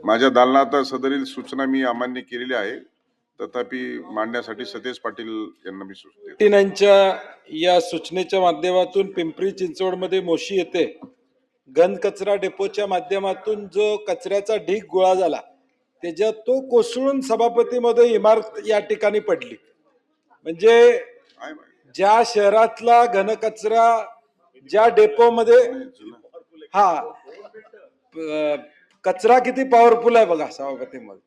माझ्या दालनात सदरील सूचना मी अमान्य केलेली आहे, तथापि मांडण्यासाठी सतेज पाटील यांना मी सूचना देतो. त्यांच्या या सूचनेच्या माध्यमातून पिंपरी चिंचवडमध्ये मोशी येथे घन कचरा डेपोच्या माध्यमातून जो कचऱ्याचा ढीग गोळा झाला त्याच्यात तो कोसळून सभापती मध्ये इमारत या ठिकाणी पडली. म्हणजे ज्या शहरातला घनकचरा ज्या डेपोमध्ये कचरा किती पॉवरफुल आहे बघा सभापती मध्ये.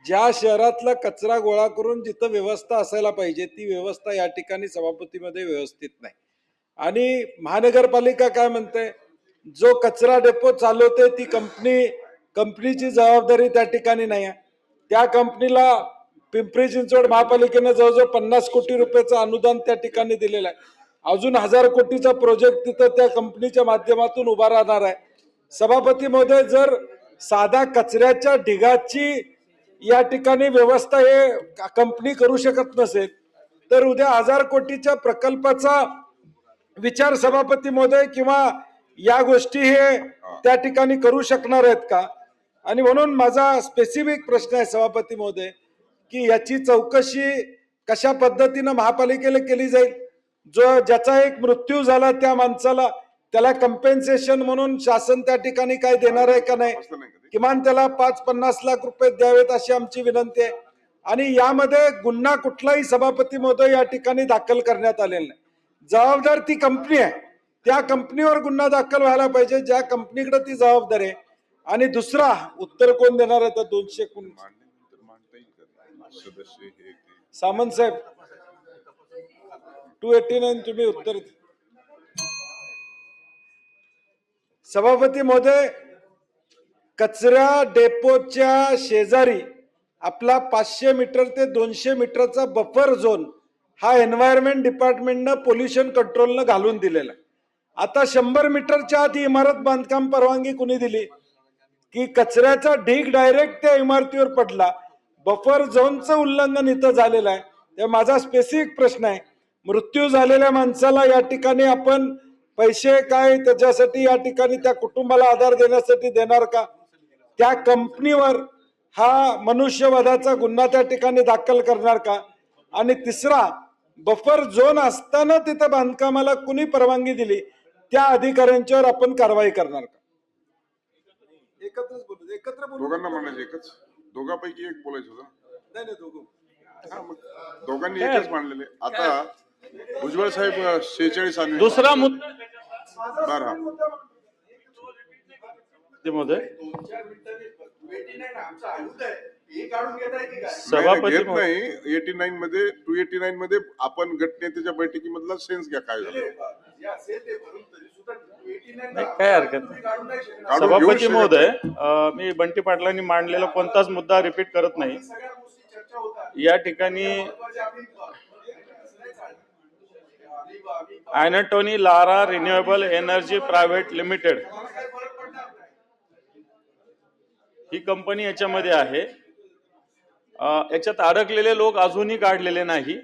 ज्या शहरातला कचरा गोळा करून जिथं व्यवस्था असायला पाहिजे ती व्यवस्था या ठिकाणी सभापतीमध्ये व्यवस्थित नाही. आणि महानगरपालिका काय म्हणते, जो कचरा डेपो चालवते ती कंपनीची जबाबदारी त्या ठिकाणी नाही आहे. त्या कंपनीला पिंपरी चिंचवड महापालिकेने जवळजवळ 50 कोटी रुपयाचं अनुदान त्या ठिकाणी दिलेलं आहे. अजून 1000 कोटीचा प्रोजेक्ट तिथं त्या कंपनीच्या माध्यमातून उभा राहणार आहे. सभापती महोदय, जर साधा कचऱ्याच्या ढिगाची या ठिकाणी व्यवस्था हे कंपनी करू शकत नसेल तर उद्या 1000 कोटीच्या प्रकल्पाचा विचार सभापती महोदय किंवा या गोष्टी हे त्या ठिकाणी करू शकणार आहेत का? आणि म्हणून माझा स्पेसिफिक प्रश्न आहे सभापती महोदय की याची चौकशी कशा पद्धतीनं महापालिकेला केली जाईल. ज्याचा एक मृत्यू झाला त्या माणसाला त्याला कंपेन्सेशन म्हणून शासन त्या ठिकाणी काय देणार आहे का नाही, किमान त्याला 5-50 लाख रुपये द्यावेत अशी आमची विनंती आहे. आणि यामध्ये गुन्हा कुठलाही सभापती महोदय या ठिकाणी दाखल करण्यात आलेला नाही. जबाबदार ती कंपनी आहे, त्या कंपनीवर गुन्हा दाखल व्हायला पाहिजे ज्या कंपनीकडे ती जबाबदार आहे. आणि दुसरा उत्तर कोण देणार आहे तर 200 कोण सामंत साहेब 289 तुम्ही उत्तर. सभापती महोदय, कचरा डेपोच्या शेजारी आपला 500 मीटर ते 200 मीटरचा बफर झोन हा एन्व्हायरमेंट डिपार्टमेंटनं पोल्युशन कंट्रोलनं घालून दिलेला. आता 100 मीटरच्या आत इमारत बांधकाम परवानगी कुणी दिली की कचऱ्याचा ढीग डायरेक्ट त्या इमारतीवर पडला. बफर झोनचं उल्लंघन इथं झालेलं आहे. ते माझा स्पेसिफिक प्रश्न आहे, मृत्यू झालेल्या माणसाला या ठिकाणी आपण पैसे काय त्याच्यासाठी या ठिकाणी त्या कुटुंबाला आधार देण्यासाठी देणार का? त्या कंपनीवर हा मनुष्यवधाचा गुन्हा त्या ठिकाणी दाखल करणार का? आणि तिसरा, बफर झोन असताना तिथं बांधकामाला कुणी परवानगी दिली त्या अधिकाऱ्यांच्यावर आपण कारवाई करणार का? एकत्र बोलू. दोघांना म्हणायचं एकच, दोघांपैकी एक बोलायचं होतं. नाही दोघांनी एकच मांडलेले. आता भुजबळ साहेब 46 आणि दुसरा मुद्दा महोदय सभापती नाही 89 मध्ये 289 मध्ये आपण गटनेत्याच्या बैठकीमधला सेन्स घ्या काय झालं. काय हरकत नाही. सभापती महोदय, मी बंटी पाटलांनी मांडलेला कोणताच मुद्दा रिपीट करत नाही. या ठिकाणी अॅनाटोनी लारा रिन्युएबल एनर्जी प्रायव्हेट लिमिटेड ही कंपनी याच्यामध्ये आहे. याच्यात अडकलेले लोक अजूनही काढलेले नाही.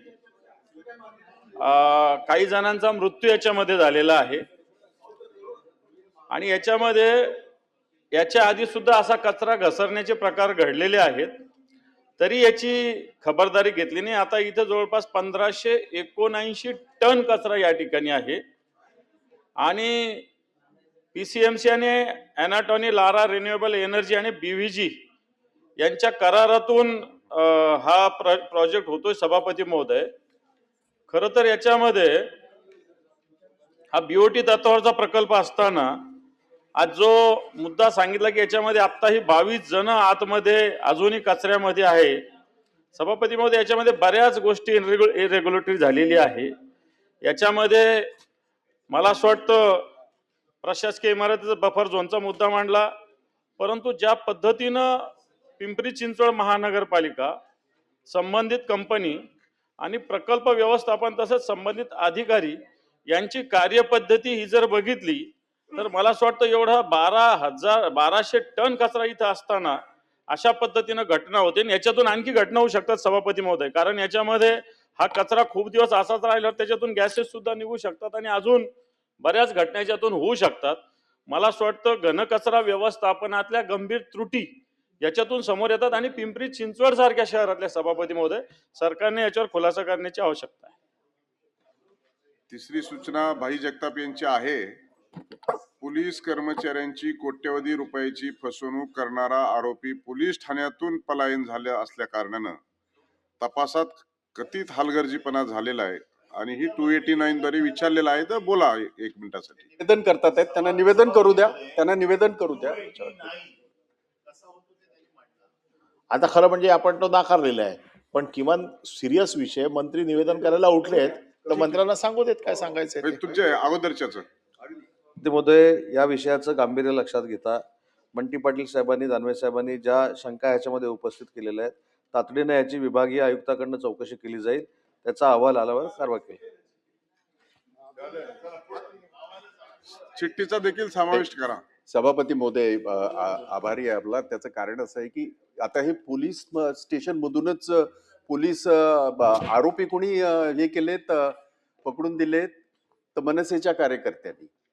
काही जणांचा मृत्यू याच्यामध्ये झालेला आहे. आणि याच्या आधी सुद्धा असा कचरा घसरण्याचे प्रकार घडलेले आहेत, तरी याची खबरदारी घेतली नाही. आता इथे जवळपास 1579 टन कचरा या ठिकाणी आहे. आणि PCMC आणि अॅनाटोनी लारा रिन्युएबल एनर्जी आणि BVG यांच्या करारातून हा प्रोजेक्ट होतोय सभापती महोदय. खरं तर याच्यामध्ये हा BOT तत्वावरचा प्रकल्प असताना आज जो मुद्दा सांगितला की याच्यामध्ये आत्ताही 22 जण आतमध्ये अजूनही कचऱ्यामध्ये आहे. सभापती महोदय, याच्यामध्ये बऱ्याच गोष्टी इरेग्युलेटरी झालेली आहे. याच्यामध्ये मला असं वाटतं प्रशासकीय इमारतीचा बफर झोनचा मुद्दा मांडला, परंतु ज्या पद्धतीनं पिंपरी चिंचवड महानगरपालिका, संबंधित कंपनी आणि प्रकल्प व्यवस्थापन तसंच संबंधित अधिकारी यांची कार्यपद्धती ही जर बघितली तर मला असं वाटतं एवढा 1200 टन कचरा इथं असताना अशा पद्धतीनं घटना होते. याच्यातून आणखी घटना होऊ शकतात सभापती महोदय, कारण याच्यामध्ये हा कचरा खूप दिवस असाच राहिला त्याच्यातून गॅसेस सुद्धा निघू शकतात आणि अजून बऱ्याच घटना याच्यातून होऊ शकतात. मला असं वाटतं घनकचरा व्यवस्थापनातल्या गंभीर त्रुटी याच्यातून समोर येतात आणि पिंपरी चिंचवड सारख्या शहरातल्या सभापती महोदय सरकारने याच्यावर खुलासा करण्याची आवश्यकता आहे. तिसरी सूचना भाई जगताप यांची आहे. पोलीस कर्मचाऱ्यांची कोट्यवधी रुपयाची फसवणूक करणारा आरोपी पोलीस ठाण्यातून पलायन झाले असल्या कारणानं तपासात कथित हलगर्जीपणा झालेला आहे आणि ही 289 द्वारे विचारलेला आहे. तर बोला एक मिनिटासाठी. निवेदन करतात आहेत, त्यांना निवेदन करू द्या, त्यांना निवेदन करू द्या. आता खरं म्हणजे आपण तो नाकारलेला आहे, पण किमान सिरियस विषय मंत्री निवेदन करायला उठले आहेत तर मंत्र्यांना सांगू देत काय सांगायचं हे तुमच्या अगोदरच्याच मध्ये या विषयाचं गांभीर्य लक्षात घेता बंटी पाटील साहेबांनी, दानवे साहेबांनी ज्या शंका ह्याच्यामध्ये उपस्थित केलेल्या आहेत, तातडीने याची विभागीय आयुक्ताकडनं चौकशी केली जाईल. त्याचा अहवाल आल्यावर कारवाई केली. चिठ्ठीचा देखील समावेश करा. सभापती महोदय आभारी आहे आपला. त्याचं कारण असं आहे की आता हे पोलीस स्टेशन मधूनच पोलीस आरोपी कोणी हे केलेत, पकडून दिलेत तर मनसेच्या कार्यकर्त्यांनी.